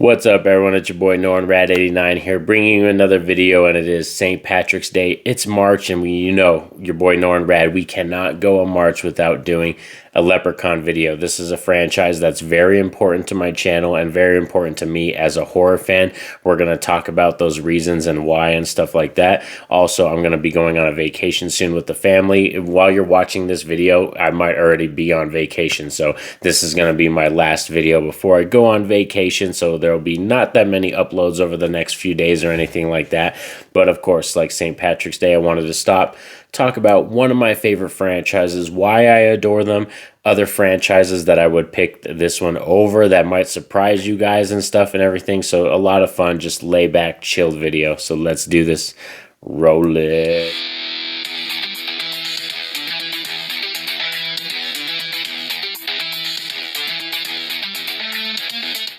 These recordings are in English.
What's up, everyone? It's your boy NornRad89 here, bringing you another video, and it is St. Patrick's Day. It's March, and your boy NornRad, we cannot go a March without doing a Leprechaun video. This is a franchise that's very important to my channel and very important to me as a horror fan. We're going to talk about those reasons and why and stuff like that. Also, I'm going to be going on a vacation soon with the family. While you're watching this video, I might already be on vacation, so this is going to be my last video before I go on vacation, so there'll be not that many uploads over the next few days or anything like that. But of course, like St. Patrick's Day, I wanted to stop, talk about one of my favorite franchises, why I adore them, other franchises that I would pick this one over that might surprise you guys and stuff and everything. So a lot of fun, just lay back, chilled video. So let's do this. Roll it.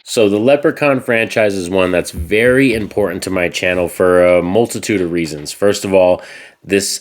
So the Leprechaun franchise is one that's very important to my channel for a multitude of reasons. First of all,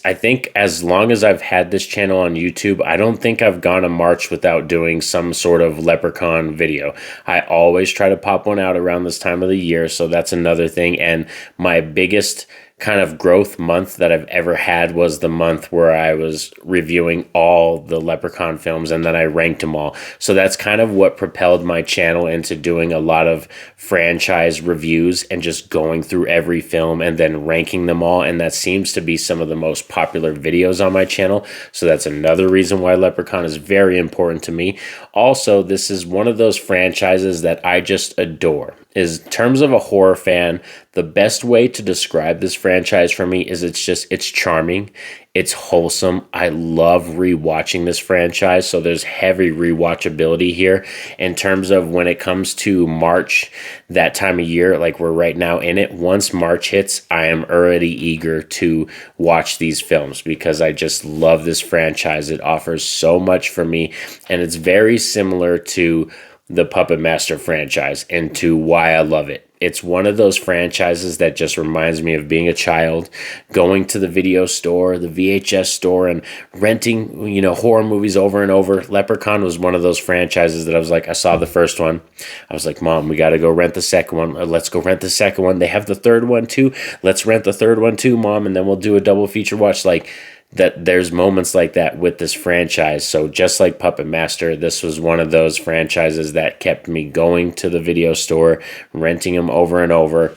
I think as long as I've had this channel on YouTube, I don't think I've gone a March without doing some sort of Leprechaun video. I always try to pop one out around this time of the year, so that's another thing. And my biggest kind of growth month that I've ever had was the month where I was reviewing all the Leprechaun films and then I ranked them all. So that's kind of what propelled my channel into doing a lot of franchise reviews and just going through every film and then ranking them all. And that seems to be some of the most popular videos on my channel. So that's another reason why Leprechaun is very important to me. Also, this is one of those franchises that I just adore. In terms of a horror fan, the best way to describe this franchise for me is it's charming, it's wholesome. I love rewatching this franchise, so there's heavy rewatchability here. In terms of when it comes to March, that time of year, like we're right now in it, once March hits, I am already eager to watch these films because I just love this franchise. It offers so much for me, and it's very similar to the Puppet Master franchise and to why I love it. It's one of those franchises that just reminds me of being a child, going to the video store, the VHS store, and renting, horror movies over and over. Leprechaun was one of those franchises that I was like, I saw the first one. I was like, Mom, we got to go rent the second one. Let's go rent the second one. They have the third one too. Let's rent the third one too, Mom, and then we'll do a double feature watch. Like, that there's moments like that with this franchise. So just like Puppet Master, this was one of those franchises that kept me going to the video store, renting them over and over.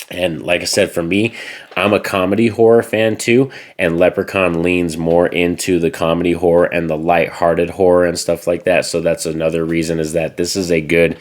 And like I said, for me, I'm a comedy horror fan too, and Leprechaun leans more into the comedy horror and the lighthearted horror and stuff like that. So that's another reason, is that this is a good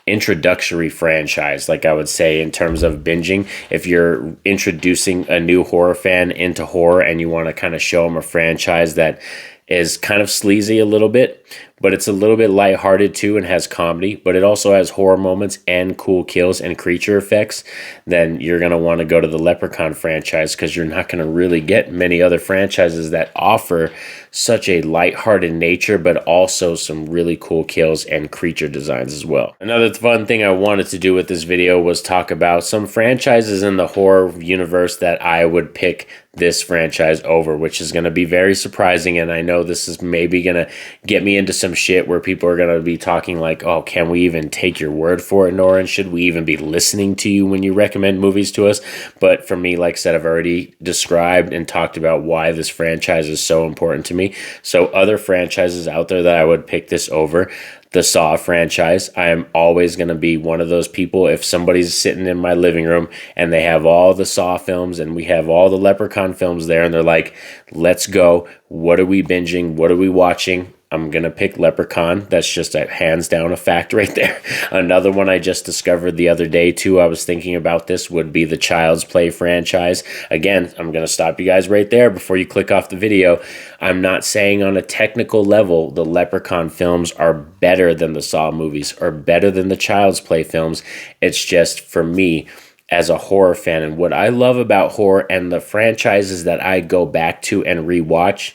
introductory franchise, like I would say, in terms of binging. If you're introducing a new horror fan into horror and you want to kind of show them a franchise that is kind of sleazy a little bit, but it's a little bit lighthearted too and has comedy, but it also has horror moments and cool kills and creature effects, then you're going to want to go to the Leprechaun franchise, because you're not going to really get many other franchises that offer such a lighthearted nature, but also some really cool kills and creature designs as well. Another fun thing I wanted to do with this video was talk about some franchises in the horror universe that I would pick this franchise over, which is going to be very surprising. And I know this is maybe going to get me into some shit where people are going to be talking like, oh, can we even take your word for it, Noran? Should we even be listening to you when you recommend movies to us? But for me, like I said, I've already described and talked about why this franchise is so important to me. So other franchises out there that I would pick this over: the Saw franchise. I am always going to be one of those people, if somebody's sitting in my living room and they have all the Saw films and we have all the Leprechaun films there and they're like, let's go, what are we binging, what are we watching? I'm going to pick Leprechaun. That's just a hands down a fact right there. Another one I just discovered the other day too, I was thinking about this, would be the Child's Play franchise. Again, I'm going to stop you guys right there before you click off the video. I'm not saying on a technical level the Leprechaun films are better than the Saw movies or better than the Child's Play films. It's just, for me, as a horror fan, and what I love about horror and the franchises that I go back to and rewatch,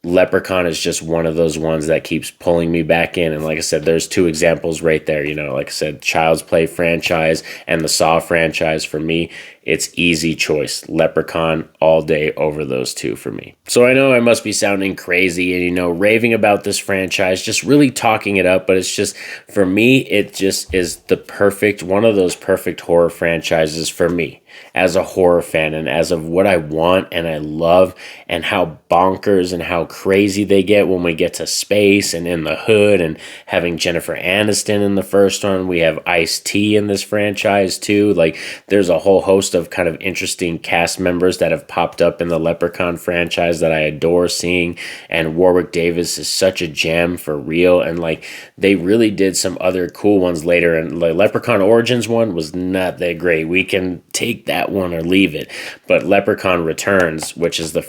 Leprechaun is just one of those ones that keeps pulling me back in. And like I said, there's two examples right there. Like I said, Child's Play franchise and the Saw franchise. For me, it's easy choice. Leprechaun all day over those two for me. So I know I must be sounding crazy and, raving about this franchise, just really talking it up, but it's just, for me, it just is one of those perfect horror franchises for me as a horror fan, and as of what I want and I love, and how bonkers and how crazy they get when we get to space and in the hood, and having Jennifer Aniston in the first one. We have Ice-T in this franchise too. Like, there's a whole host of kind of interesting cast members that have popped up in the Leprechaun franchise that I adore seeing, and Warwick Davis is such a gem for real. And like, they really did some other cool ones later, and the Leprechaun Origins one was not that great. We can take that one or leave it. But Leprechaun Returns, which is the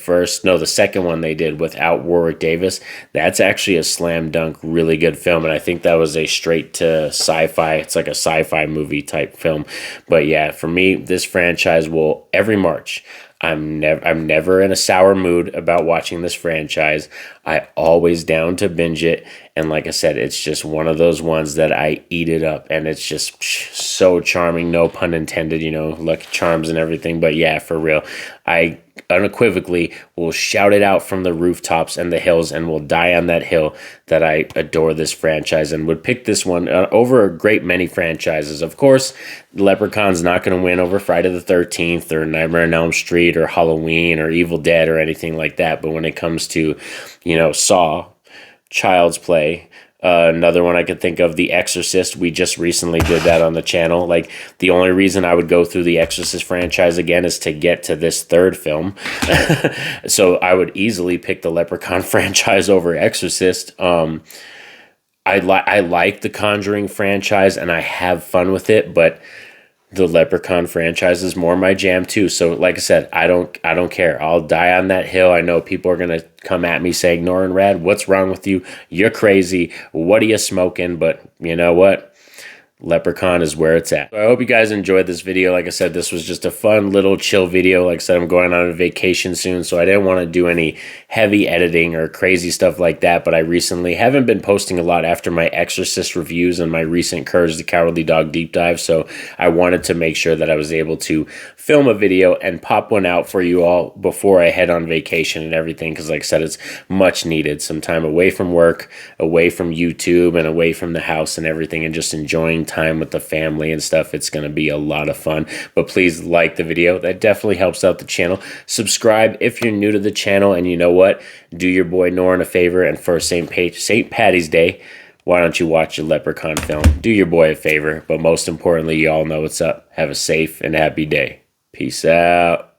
second one they did without Warwick Davis, that's actually a slam dunk, really good film. And I think that was a straight to sci-fi. It's like a sci-fi movie type film. But yeah, for me, this franchise will, every March, I'm never in a sour mood about watching this franchise. I always down to binge it. And like I said, it's just one of those ones that I eat it up. And it's just so charming, no pun intended, Lucky Charms and everything. But yeah, for real, I unequivocally will shout it out from the rooftops and the hills, and will die on that hill that I adore this franchise, and would pick this one over a great many franchises. Of course, Leprechaun's not going to win over Friday the 13th or Nightmare on Elm Street or Halloween or Evil Dead or anything like that. But when it comes to, Saw, Child's Play, another one I could think of, The Exorcist. We just recently did that on the channel. Like, the only reason I would go through the Exorcist franchise again is to get to this third film. So I would easily pick the Leprechaun franchise over Exorcist. I like the Conjuring franchise and I have fun with it, but the Leprechaun franchise is more my jam too. So like I said, I don't care. I'll die on that hill. I know people are going to come at me saying, Norin Rad, what's wrong with you? You're crazy. What are you smoking? But you know what? Leprechaun is where it's at. So I hope you guys enjoyed this video. Like I said, this was just a fun little chill video. Like I said, I'm going on a vacation soon, so I didn't want to do any heavy editing or crazy stuff like that. But I recently haven't been posting a lot after my Exorcist reviews and my recent Courage the Cowardly Dog deep dive. So I wanted to make sure that I was able to film a video and pop one out for you all before I head on vacation and everything. Because like I said, it's much needed. Some time away from work, away from YouTube, and away from the house and everything, and just enjoying time with the family and stuff. It's going to be a lot of fun. But please like the video. That definitely helps out the channel. Subscribe if you're new to the channel. And you know what? Do your boy Norin a favor, and for St. Patty's Day, why don't you watch a Leprechaun film? Do your boy a favor. But most importantly, you all know what's up. Have a safe and happy day. Peace out.